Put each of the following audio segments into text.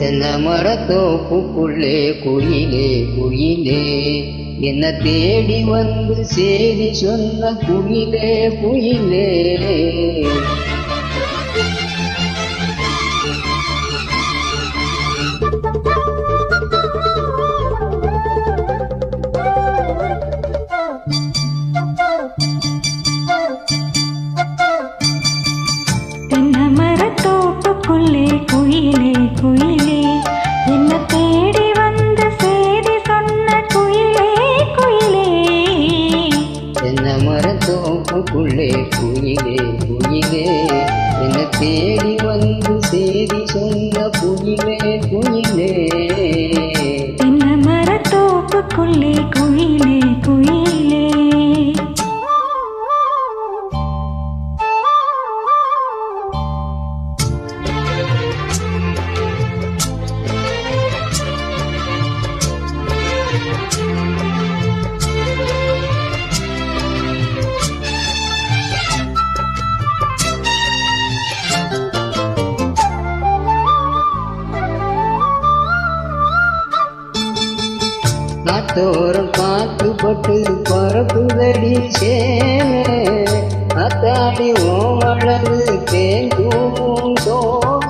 தென்னை மரத்தோப்புக்குள்ளே குயிலே குயிலே என்ன தேடி வந்து சேதி சொன்ன குயிலே குயிலே. தென்னை மரத்தோப்புக்குள்ளே குயிலே குயிலே என்ன தேடி வந்து சேதி சொன்ன குயிலே குயிலே. தென்னை மரத்தோப்புக்குள்ளே குயிலே குயிலே என்ன தேடி வந்து சேதி சொன்ன குயிலே குயிலே. தென்னை மரத்தோப்புக்குள்ளே குயிலே குயிலே. நாத்தோரம் காத்துப்பட்டு பரப்புதடி சேன அத்தாடி ஓமளவு தேங்கும் சோக.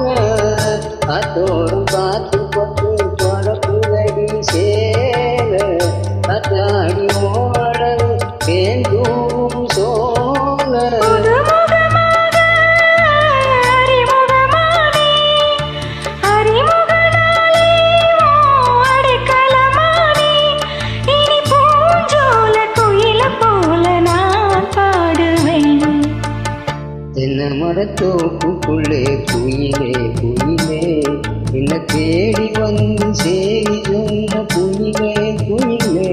நாத்தோரம் காத்துப்பட்டு பரப்புதடி சேன அத்தாடி ஓமளவு தேங்கும் சோக. தென்னை மரத்தோப்புக்குள்ளே குயிலே குயிலே என்ன தேடி வந்து சேதி சொன்ன குயிலே குயிலே.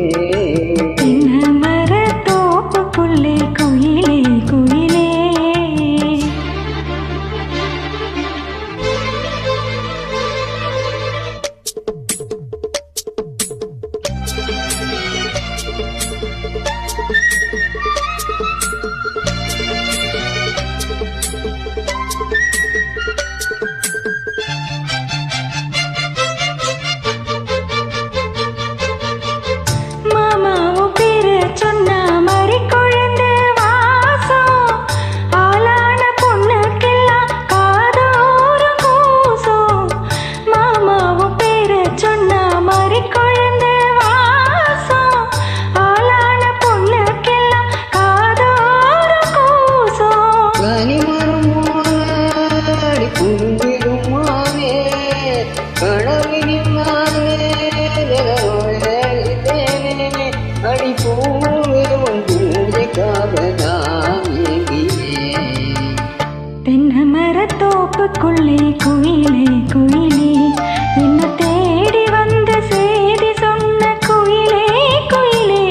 தென்னை மரத்தோப்புக்குள்ளே குயிலே குயிலே. தென்னை மரத்தோப்புக்குள்ளே குயிலே குயிலே என்ன தேடி வந்த சேதி சொன்ன குயிலே குயிலே.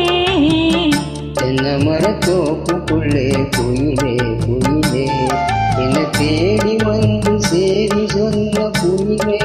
தென்னை மரத்தோப்புக்குள்ளே குயிலே குயிலே என்ன தேடி வந்து சேதி சொன்ன குயிலே